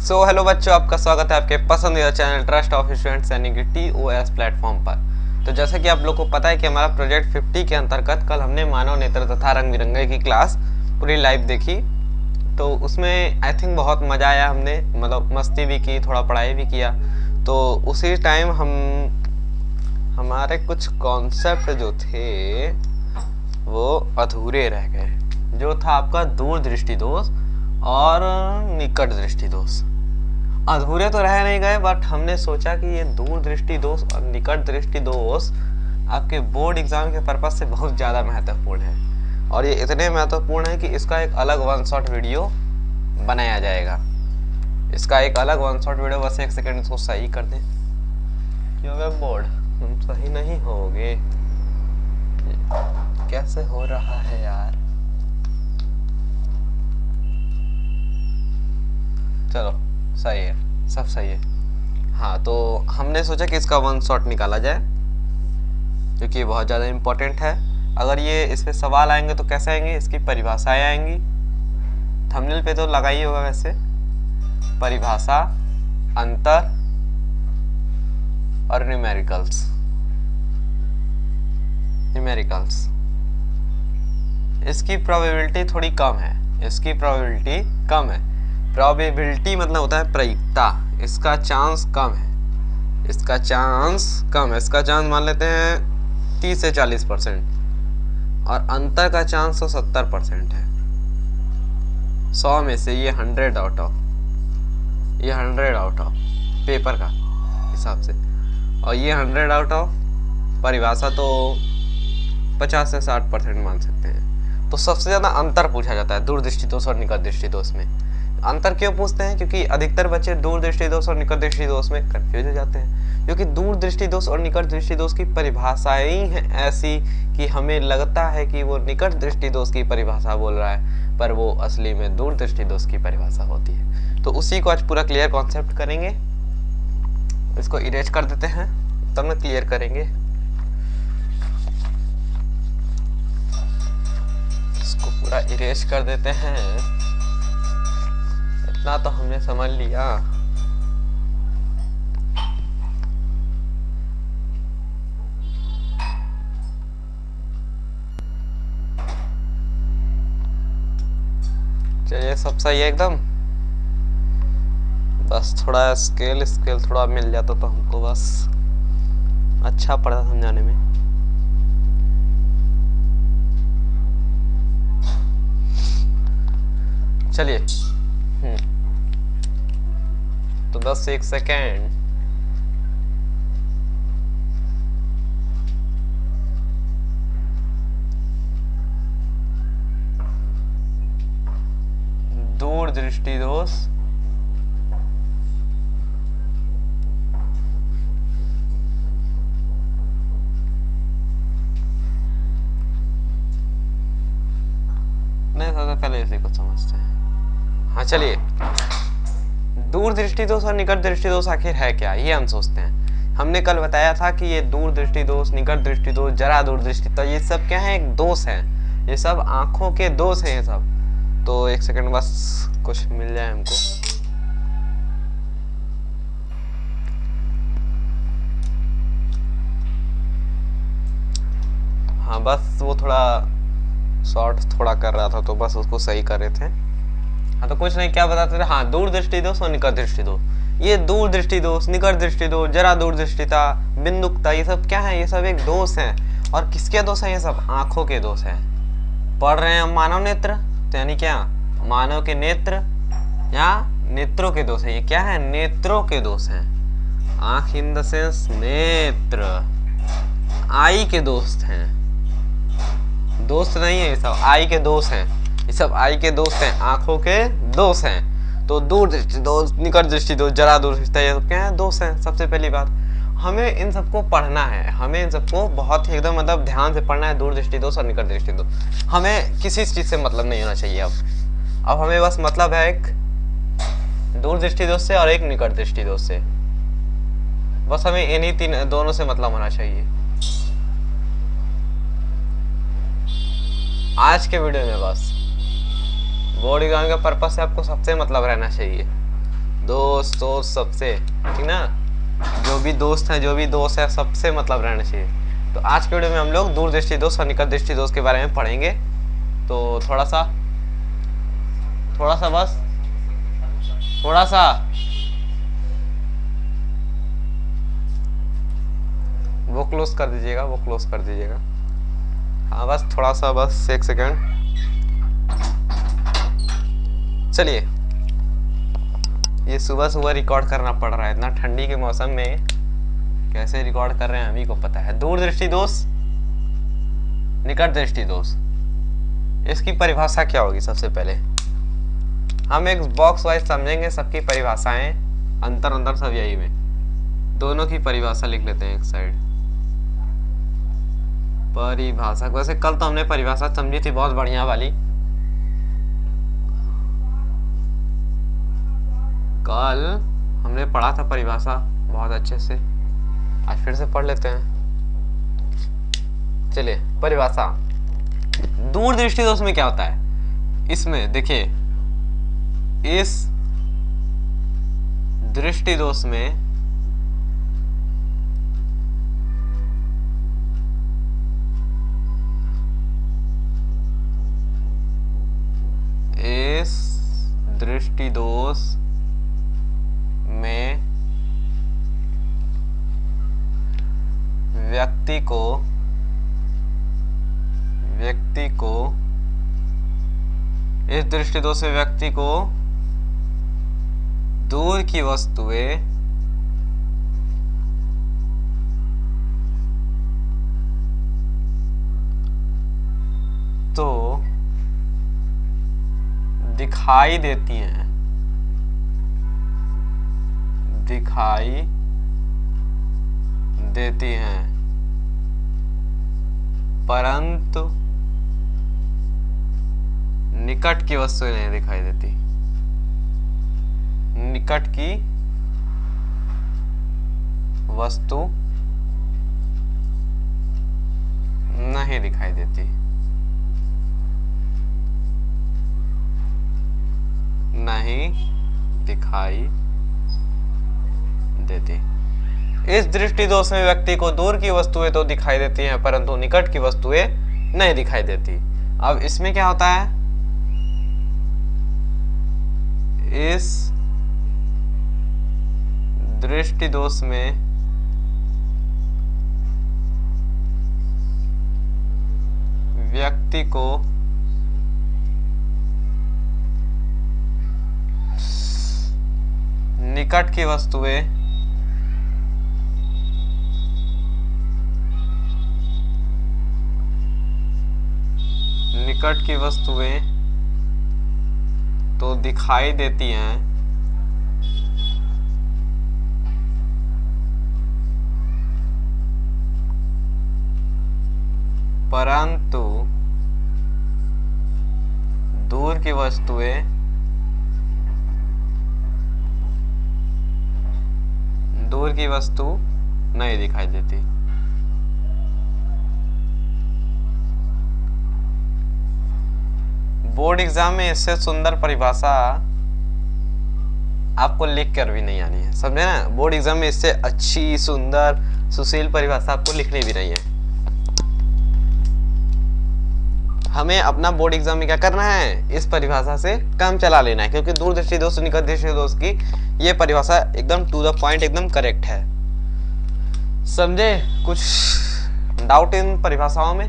Hello बच्चों, आपका स्वागत है आपके पसंदीदा चैनल ट्रस्ट ऑफ स्टूडेंट्स यानी कि TOS प्लेटफॉर्म पर। तो जैसा कि आप लोग को पता है कि हमारा प्रोजेक्ट 50 के अंतर्गत कल हमने मानव नेत्र तथा रंग बिरंगे की क्लास पूरी लाइव देखी। तो उसमें आई थिंक बहुत मज़ा आया, हमने मतलब मस्ती भी की, थोड़ा पढ़ाई भी किया। तो उसी टाइम हमारे कुछ कॉन्सेप्ट जो थे वो अधूरे रह गए, जो था आपका दूरदृष्टि दोष और निकट दृष्टि दोष। अधूरे तो रह नहीं गए, बट हमने सोचा कि ये दूरदृष्टि दोष और निकट दृष्टि दोष आपके बोर्ड एग्जाम के पर्पज से बहुत ज़्यादा महत्वपूर्ण है, और ये इतने महत्वपूर्ण है कि इसका एक अलग वन शॉट वीडियो बनाया जाएगा। इसका एक अलग वन शॉट वीडियो, बस एक सेकंड इसको सही कर दें। क्यों वेब बोर्ड तुम सही नहीं होगे, कैसे हो रहा है यार। चलो सही है, सब सही है। हाँ, तो हमने सोचा कि इसका वन शॉट निकाला जाए, क्योंकि ये बहुत ज़्यादा इम्पोर्टेंट है। अगर ये इस पे सवाल आएंगे तो कैसे आएंगे, इसकी परिभाषाएं आएंगी। थंबनेल पे तो लगा ही होगा वैसे, परिभाषा, अंतर और न्यूमेरिकल्स। इसकी प्रोबेबिलिटी थोड़ी कम है, इसकी प्रोबेबिलिटी कम है। प्रोबेबिलिटी मतलब होता है प्रायिकता, इसका चांस कम है, इसका चांस कम है। इसका चांस मान लेते हैं 30 से 40%, और अंतर का चांस तो 70% है। 100 में से ये 100 आउट ऑफ, ये 100 आउट ऑफ पेपर का हिसाब से, और ये 100 आउट ऑफ परिभाषा, तो 50 से 60% मान सकते हैं। तो सबसे ज़्यादा अंतर पूछा जाता है दूरदृष्टि दोष और निकट दृष्टि दोष में। अंतर क्यों पूछते हैं? क्योंकि अधिकतर बच्चे दूरदृष्टि दोष और निकट दृष्टि दोष में कंफ्यूज हो जाते हैं, क्योंकि दूरदृष्टि दोष और निकट दृष्टि दोष की परिभाषाएं हैं ऐसी कि हमें लगता है कि वो निकट दृष्टि दोष की परिभाषा बोल रहा है, पर वो असली में दूरदृष्टि दोष की परिभाषा होती है। तो उसी को आज पूरा क्लियर कॉन्सेप्ट करेंगे। इसको इरेज कर देते हैं, तब ना क्लियर करेंगे। इसको पूरा इरेज कर देते हैं, इतना तो हमने समझ लिया। चलिए, सब सही है एकदम। बस थोड़ा स्केल थोड़ा मिल जाता तो हमको बस अच्छा पड़ा समझाने में। चलिए, तो बस एक सेकेंड। दूरदृष्टि दोष नहीं, सबसे पहले इसी को समझते हैं। हाँ चलिए, दूरदृष्टि दोष और निकट दृष्टि दोष आखिर है क्या, ये हम सोचते हैं। हमने कल बताया था कि ये दूरदृष्टि दोष, निकट दृष्टि दोष, जरा दूरदृष्टि, तो ये सब क्या है? एक दोष है, ये सब आंखों के दोष हैं ये सब। तो एक सेकंड बस कुछ मिल जाए हमको। हाँ, बस वो थोड़ा शॉर्ट थोड़ा कर रहा था, तो बस उसको सही कर रहे थे। हाँ, तो कुछ नहीं, क्या बताते थे? हाँ, दूरदृष्टि दोष और निकट दृष्टि दोष। ये दूरदृष्टि दोष, निकट दृष्टि दोष, जरा दूरदृष्टिता, बिंदुकता, ये सब क्या है? ये सब एक दोष है। और किसके दोष है? ये सब आंखों के दोष है। पढ़ रहे हैं हम मानव नेत्र, तो यानी क्या? मानव के नेत्र या नेत्रों के दोष है। ये क्या है? नेत्रों के दोष है। आंख इन द सेंस नेत्र, आई के दोस्त हैं, दोस्त नहीं है ये सब, आई के दोष हैं। ये सब आई के दोस्त हैं, आंखों के दोष हैं। तो दूर दृष्टि दोष, निकट दृष्टि दोष, जरा दूरदृष्टि, ये सब क्या है? दोष हैं। सबसे पहली बात, हमें इन सबको पढ़ना है, हमें इन सबको बहुत ही एकदम मतलब ध्यान से पढ़ना है। दूरदृष्टि दोष और निकट दृष्टि दोष, हमें किसी चीज से मतलब नहीं होना चाहिए। अब हमें बस मतलब है एक दूरदृष्टि दोष से और एक निकट दृष्टि दोष से, बस हमें इन्हीं तीन दोनों से मतलब होना चाहिए। आज के वीडियो में बस बोर्ड एग्जाम के पर्पज से आपको सबसे मतलब रहना चाहिए। दोस्त दोस्त सबसे, ठीक ना, जो भी दोस्त है, जो भी दोस्त है, सबसे मतलब रहना चाहिए। तो आज के वीडियो में हम लोग दूरदृष्टि दोस्त और निकट दृष्टि दोस्त के बारे में पढ़ेंगे। तो थोड़ा सा बस थोड़ा सा वो क्लोज कर दीजिएगा, वो क्लोज कर दीजिएगा। हाँ बस थोड़ा सा, बस एक सेकेंड। चलिए, ये सुबह सुबह रिकॉर्ड करना पड़ रहा है, इतना ठंडी के मौसम में कैसे रिकॉर्ड कर रहे हैं हम ही को पता है। दूरदृष्टि दोष, निकट दृष्टि दोष, इसकी परिभाषा क्या होगी? सबसे पहले हम एक बॉक्स वाइज समझेंगे सबकी परिभाषाएं, अंतर अंतर सब यही में, दोनों की परिभाषा लिख लेते हैं एक साइड। परिभाषा, वैसे कल तो हमने परिभाषा समझी थी बहुत बढ़िया वाली, कल हमने पढ़ा था परिभाषा बहुत अच्छे से, आज फिर से पढ़ लेते हैं। चलिए, परिभाषा दूरदृष्टि दोष में क्या होता है? इसमें देखिए, इस दृष्टि दोष में दृष्टि दोष में व्यक्ति को इस दृष्टि दोष से व्यक्ति को दूर की वस्तुएं तो दिखाई देती हैं, परंतु निकट की वस्तुएं नहीं दिखाई देती, निकट की वस्तु नहीं दिखाई देती, नहीं दिखाई देती। इस दृष्टि दोष में व्यक्ति को दूर की वस्तुएं तो दिखाई देती हैं परंतु निकट की वस्तुएं नहीं दिखाई देती। अब इसमें क्या होता है? इस दृष्टि दोष में व्यक्ति को निकट की वस्तुएं तो दिखाई देती हैं परंतु दूर की वस्तुएं नहीं दिखाई देती। बोर्ड एग्जाम में इससे सुंदर परिभाषा आपको लिख कर भी नहीं आनी है, समझे ना? बोर्ड एग्जाम में इससे अच्छी, सुंदर, सुशील परिभाषा आपको लिखनी भी नहीं है। हमें अपना बोर्ड एग्जाम में क्या करना है? इस परिभाषा से काम चला लेना है, क्योंकि दूरदृष्टि दोष, निकट दृष्टि दोष की ये परिभाषा एकदम टू द पॉइंट, एकदम करेक्ट है। समझे? कुछ डाउट इन परिभाषाओं में?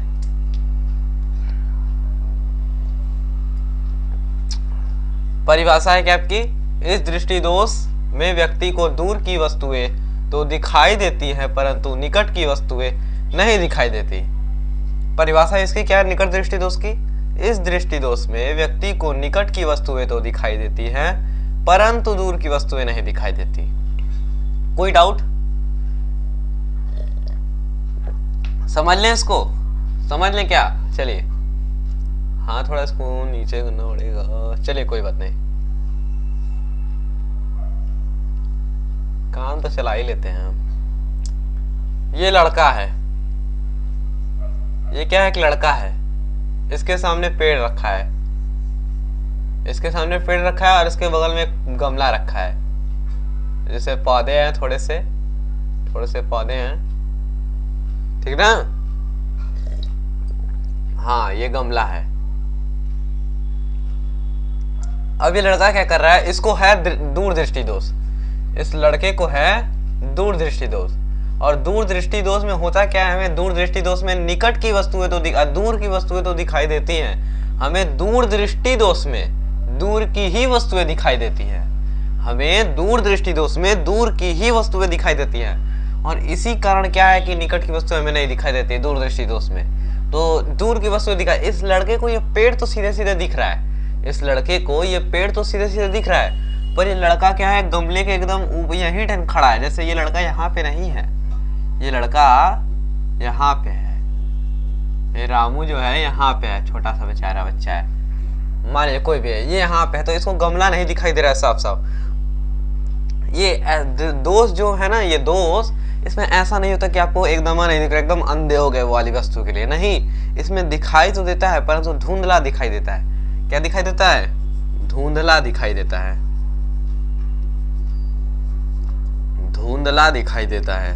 परिभाषा है क्या आपकी? इस दृष्टि दोष में व्यक्ति को दूर की वस्तुएं तो दिखाई देती हैं परंतु निकट की वस्तुएं नहीं दिखाई देती। परिभाषा इसकी क्या है निकट दृष्टि दोष की? इस दृष्टि दोष में व्यक्ति को निकट की वस्तुएं तो दिखाई देती हैं परंतु दूर की वस्तुएं नहीं दिखाई देती। कोई डाउट? समझ लें इसको, समझ लें क्या? चलिए, हाँ थोड़ा इसको नीचे करना पड़ेगा, चलिए कोई बात नहीं, काम तो चला ही लेते हैं हम। ये लड़का है, ये क्या है? एक लड़का है, इसके सामने पेड़ रखा है, इसके सामने पेड़ रखा है और इसके बगल में एक गमला रखा है। जैसे पौधे हैं, थोड़े से पौधे हैं, ठीक ना। हाँ ये गमला है। अब ये लड़का क्या कर रहा है, इसको है दूरदृष्टि दोष, इस लड़के को है दूरदृष्टि दोष। और दूरदृष्टि दोष में होता क्या है, हमें दूरदृष्टि दोष में निकट की वस्तुएं तो दूर की वस्तुएं तो दिखाई देती हैं, हमें दूरदृष्टि दोष में दूर की ही वस्तुएं दिखाई देती हैं, हमें दूरदृष्टि दोष में दूर की ही वस्तुएं दिखाई देती हैं। और इसी कारण क्या है कि निकट की वस्तुएं हमें नहीं दिखाई देती दूरदृष्टि दोष में, तो दूर की वस्तुएं दिखाई। इस लड़के को ये पेड़ तो सीधे सीधे दिख रहा है, इस लड़के को ये पेड़ तो सीधे सीधे दिख रहा है, पर ये लड़का क्या है, गमले के एकदम यहीं टन खड़ा है। जैसे ये लड़का यहाँ पे नहीं है, ये लड़का यहाँ पे है, ये रामू जो है यहाँ पे है, छोटा सा बेचारा बच्चा है, मान लीजिए कोई भी है, ये यहाँ पे है, तो इसको गमला नहीं दिखाई दे रहा है साफ साफ। ये दोस्त जो है ना, ये दोस्त, इसमें ऐसा नहीं होता कि आपको एकदम नहीं दिख रहा, एकदम अंधे हो गए वो वाली वस्तु के लिए, नहीं, इसमें दिखाई तो देता है परंतु धुंधला दिखाई देता है। क्या दिखाई देता है, धुंधला दिखाई देता है, धुंधला दिखाई देता है।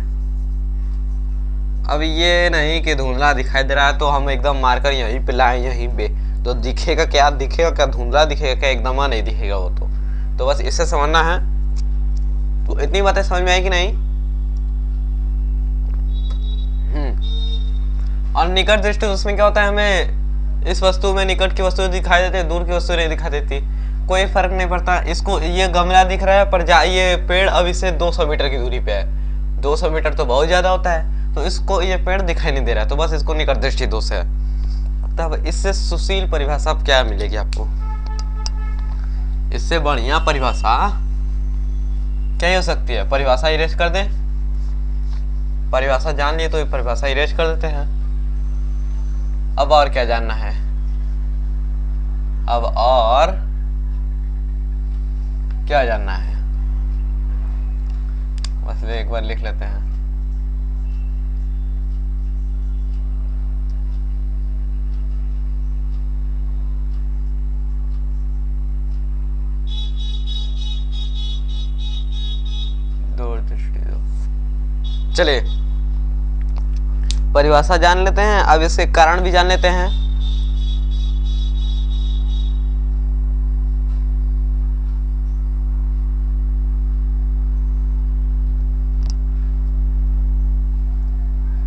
अब ये नहीं कि धुंधला दिखाई दे रहा है तो हम एकदम मारकर यहीं पे लाएं, यहीं पे तो दिखेगा क्या, धुंधला दिखेगा क्या, एकदम नहीं दिखेगा वो तो बस इससे समझना है। तो इतनी बातें समझ में आई कि नहीं। और निकट दृष्टि उसमें क्या होता है, हमें इस वस्तु में निकट की वस्तु दिखाई देती है, दूर की वस्तु नहीं दिखाई देती, कोई फर्क नहीं पड़ता। इसको ये गमला दिख रहा है पर ये पेड़ अब इससे 200 मीटर की दूरी पे है, 200 मीटर तो बहुत ज्यादा होता है, तो इसको ये पेड़ दिखाई नहीं दे रहा है, तो बस इसको निकट दृष्टि दोष है। तब इससे सुशील परिभाषा क्या मिलेगी आपको, इससे बढ़िया परिभाषा क्या ही हो सकती है। परिभाषा इरेज कर दें, परिभाषा जान लिए तो परिभाषा इरेज कर देते हैं। अब और क्या जानना है, अब और क्या जानना है, बस एक बार लिख लेते हैं। दूरदृष्टि दो, चलिए परिभाषा जान लेते हैं, अब इसके कारण भी जान लेते हैं।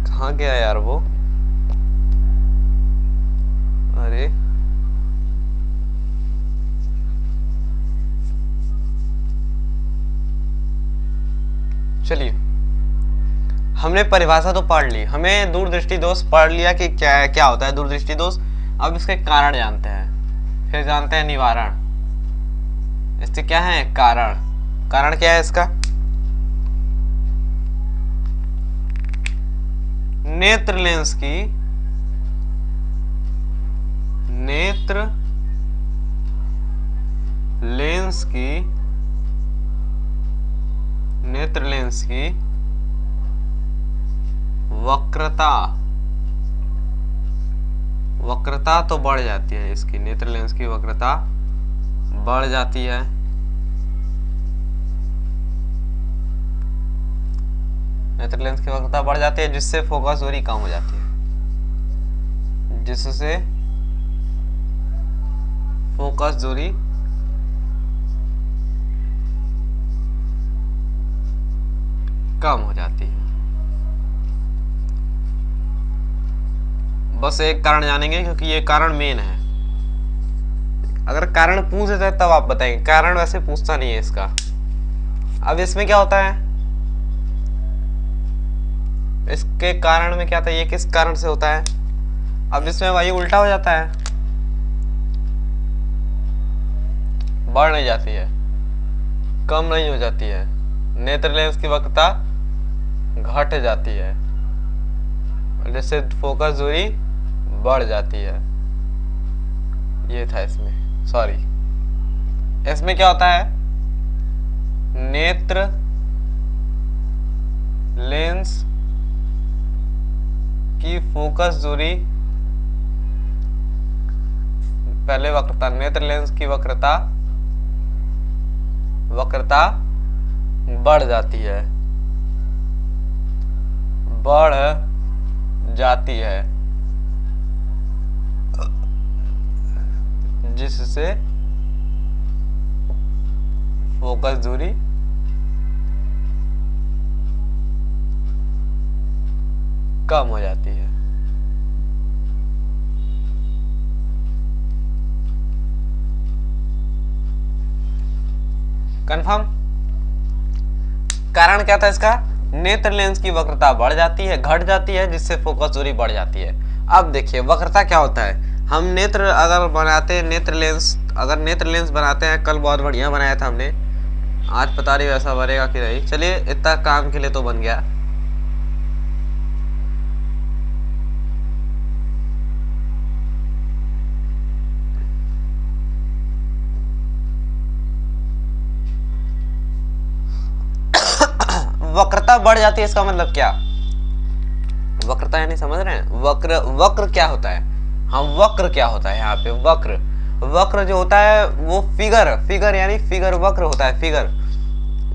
कहाँ गया यार वो, अरे चलिए, हमने परिभाषा तो पढ़ ली, हमें दूरदृष्टि दोष पढ़ लिया कि क्या क्या होता है दूरदृष्टि दोष। अब इसके कारण जानते हैं, फिर जानते हैं निवारण। इससे क्या है कारण, कारण क्या है इसका, नेत्र लेंस की, नेत्र लेंस की, नेत्र लेंस की वक्रता, वक्रता तो बढ़ जाती है इसकी, नेत्र लेंस की वक्रता बढ़ जाती है। नेत्र लेंस की वक्रता बढ़ जाती है जिससे फोकस दूरी कम हो जाती है, जिससे फोकस दूरी कम हो जाती है। बस एक कारण जानेंगे क्योंकि ये कारण मेन है, अगर कारण पूछ देता है तब आप बताएंगे, कारण वैसे पूछता नहीं है इसका। अब इसमें क्या होता है, इसके कारण में क्या था, ये किस कारण से होता है, अब इसमें वही उल्टा हो जाता है, बढ़ नहीं जाती है, कम नहीं हो जाती है, नेत्र लेंस की वक्रता घट जाती है, जिससे फोकस दूरी बढ़ जाती है। ये था इसमें, सॉरी, इसमें क्या होता है, नेत्र लेंस की फोकस दूरी, पहले वक्रता, नेत्र लेंस की वक्रता, वक्रता बढ़ जाती है, बढ़ जाती है, जिससे फोकस दूरी कम हो जाती है। कंफर्म? कारण क्या था इसका? नेत्र लेंस की वक्रता बढ़ जाती है, घट जाती है, जिससे फोकस दूरी बढ़ जाती है। अब देखिए वक्रता क्या होता है। हम नेत्र अगर बनाते हैं, नेत्र लेंस अगर नेत्र लेंस बनाते हैं, कल बहुत बढ़िया बनाया था हमने, आज पता नहीं वैसा बनेगा कि नहीं। चलिए इतना काम के लिए तो बन गया। वक्रता बढ़ जाती है, इसका मतलब क्या? वक्रता यानी समझ रहे हैं, वक्र, वक्र क्या होता है? हाँ वक्र क्या होता है यहाँ पे? वक्र, वक्र जो होता है वो फिगर, फिगर यानी फिगर वक्र होता है, फिगर।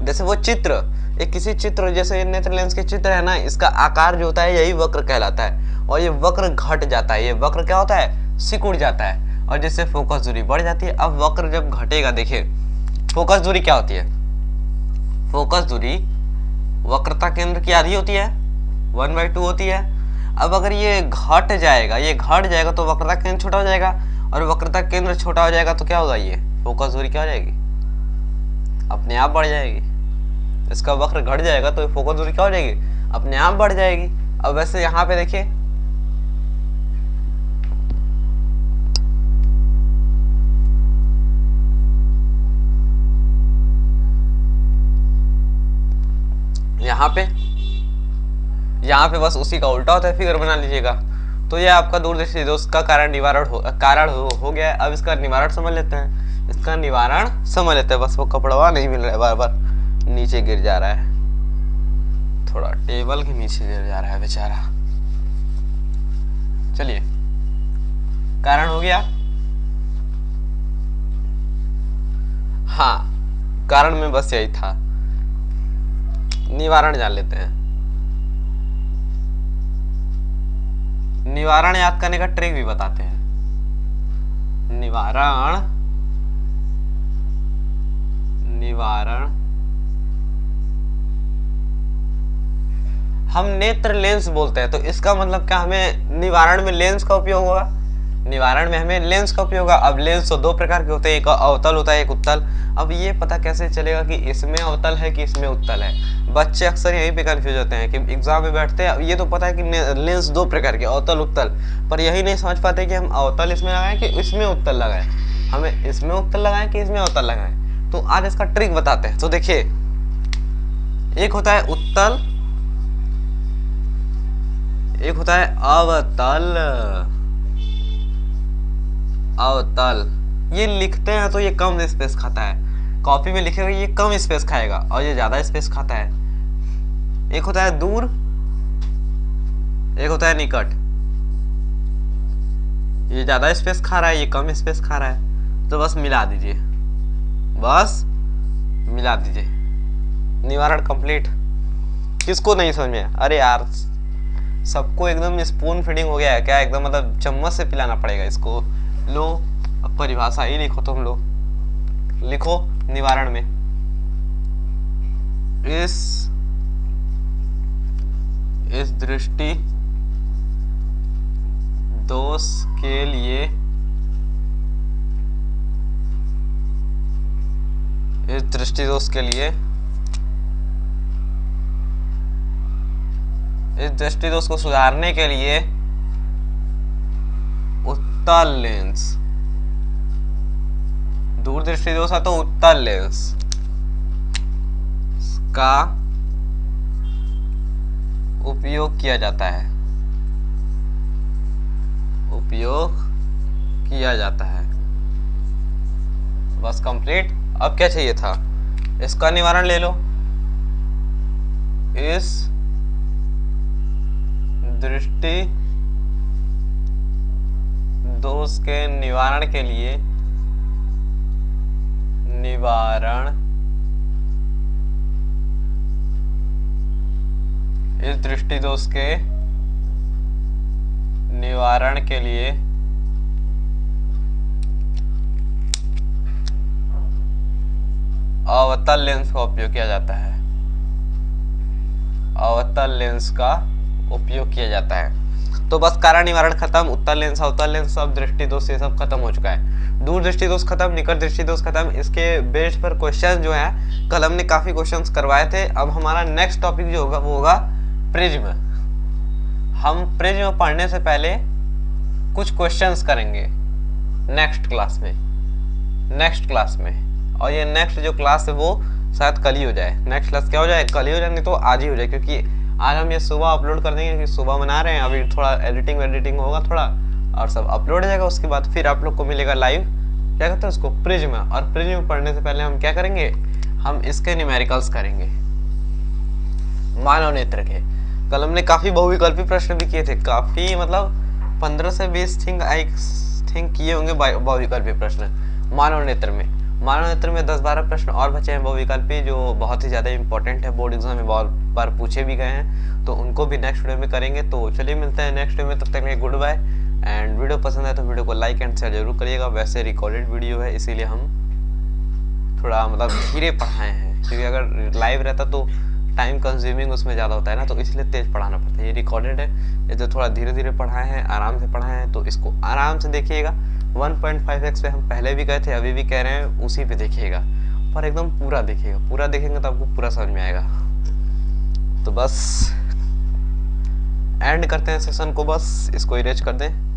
जैसे वो चित्र, एक किसी चित्र, जैसे नेत्र लेंस के चित्र है ना, इसका आकार जो होता है यही वक्र कहलाता है। और ये वक्र घट जाता है, ये वक्र क्या होता है? सिकुड़ जाता है, और जिससे फोकस दूरी बढ़ जाती है। अब वक्र जब घटेगा, देखिए फोकस दूरी क्या होती है? फोकस दूरी वक्रता केंद्र की आधी होती है, 1/2 होती है। अब अगर ये घट जाएगा, ये घट जाएगा तो वक्रता केंद्र छोटा हो जाएगा, और वक्रता केंद्र छोटा हो जाएगा तो क्या होगा? ये फोकस दूरी क्या हो जाएगी? अपने आप बढ़ जाएगी। इसका वक्र घट जाएगा तो फोकस दूरी क्या हो जाएगी? अपने आप बढ़ जाएगी। अब वैसे यहाँ पे देखिए, यहाँ पे बस उसी का उल्टा होता है, फिगर बना लीजिएगा। तो ये आपका दूरदृष्टि दोष का कारण निवारण हो गया है। अब इसका निवारण समझ लेते हैं, इसका निवारण समझ लेते हैं। बस वो कपड़वा नहीं मिल रहा है, बार बार नीचे गिर जा रहा है, थोड़ा टेबल के नीचे गिर जा रहा है बेचारा। चलिए कारण हो गया। हाँ कारण में बस यही था, निवारण जान लेते हैं। निवारण याद करने का ट्रिक भी बताते हैं। निवारण, निवारण हम नेत्र लेंस बोलते हैं, तो इसका मतलब क्या? हमें निवारण में लेंस का उपयोग होगा, निवारण में हमें लेंस का उपयोग होगा। अब लेंस तो दो प्रकार के होते हैं, एक अवतल होता है, एक उत्तल। अब ये पता कैसे चलेगा कि इसमें अवतल है कि इसमें उत्तल है? बच्चे अक्सर यहीं पे कंफ्यूज होते हैं कि एग्जाम में बैठते हैं, ये तो पता है कि लेंस दो प्रकार के, अवतल उत्तल, पर यही नहीं समझ पाते कि हम अवतल इसमें लगाएं कि इसमें उत्तल लगाएं, हमें इसमें उत्तल लगाएं कि इसमें अवतल लगाएं। तो आज इसका ट्रिक बताते हैं। तो देखिए एक होता है उत्तल, एक होता है अवतल। अवतल ये लिखते हैं तो ये कम स्पेस खाता है, कॉपी में लिखेगा ये कम स्पेस खाएगा, और ये ज्यादा स्पेस खाता है। एक होता है दूर, एक होता है निकट। ये ज्यादा स्पेस खा रहा है, ये कम स्पेस खा रहा है, तो बस मिला दीजिए, बस मिला दीजिए, निवारण कंप्लीट। किसको नहीं समझ में? अरे यार सबको एकदम स्पून फीडिंग हो गया है क्या? एकदम मतलब चम्मच से पिलाना पड़ेगा इसको। लो अब परिभाषा ही लिखो, तुम लोग लिखो निवारण में, इस दृष्टि दोष के लिए, इस दृष्टि दोष के लिए, इस दृष्टि दोष को सुधारने के लिए उत्तल लेंस, दूर दृष्टि दोष है तो उत्तल लेंस का उपयोग किया जाता है, उपयोग किया जाता है। बस कंप्लीट। अब क्या चाहिए था? इसका निवारण ले लो। इस दृष्टि दोष के निवारण के लिए, निवारण इस दृष्टि दोष के निवारण के लिए अवतल लेंस का उपयोग किया जाता है। अवतल लेंस का उपयोग किया जाता है। तो बस कारण निवारण खत्म, उत्तल लेंस, अवतल लेंस, सब दृष्टि दोष ये सब खत्म हो चुका है। दूर दृष्टि दोष खत्म, निकट दृष्टि दोष खत्म। इसके बेस पर क्वेश्चन जो है कल हमने काफी क्वेश्चंस करवाए थे। अब हमारा नेक्स्ट टॉपिक जो होगा वो होगा प्रिज्म। हम प्रिज्म पढ़ने से पहले कुछ क्वेश्चंस करेंगे नेक्स्ट क्लास में। और ये नेक्स्ट जो क्लास है वो शायद कल ही हो जाए। नेक्स्ट क्लास क्या हो जाए, कल ही हो जाए, नहीं तो आज ही हो जाए, क्योंकि आज हम ये सुबह अपलोड कर देंगे, क्योंकि सुबह बना रहे हैं। अभी थोड़ा एडिटिंग होगा थोड़ा, और सब अपलोड हो जाएगा। उसके बाद फिर आप लोग को मिलेगा लाइव, क्या कहते हैं उसको, प्रिज्म। और प्रिज्म पढ़ने से पहले हम क्या करेंगे, हम इसके न्यूमेरिकल्स करेंगे, मानव नेत्र के। कल हमने काफी बहुविकल्पी प्रश्न भी किए थे, काफी मतलब 15 से 20 थिंक किए होंगे बहुविकल्पी प्रश्न मानव नेत्र में। मानव नेत्र में 10-12 प्रश्न और बचे हैं बहुविकल्पी, जो बहुत ही ज़्यादा इंपॉर्टेंट है, बोर्ड एग्जाम में बहुत बार पूछे भी गए हैं। तो उनको भी नेक्स्ट वीडियो में करेंगे। तो चलिए मिलते हैं नेक्स्ट वीडियो में, तब तक के गुड बाय। एंड वीडियो पसंद आए तो वीडियो को लाइक एंड शेयर जरूर करिएगा। वैसे रिकॉर्डेड वीडियो है, इसीलिए हम थोड़ा मतलब धीरे पढ़ाए हैं, क्योंकि अगर लाइव रहता तो टाइम कंज्यूमिंग उसमें ज़्यादा होता है ना, तो इसलिए तेज पढ़ाना पड़ता है। ये रिकॉर्डेड है, ये तो थोड़ा धीरे धीरे पढ़ाए हैं, आराम से पढ़ाए हैं, तो इसको आराम से देखिएगा। 1.5x पे हम पहले भी गए थे, अभी भी कह रहे हैं, उसी पे देखिएगा, पर एकदम पूरा देखिएगा। पूरा देखेंगे तो आपको पूरा समझ में आएगा। तो बस एंड करते हैं सेशन को, बस इसको इरेज कर दें।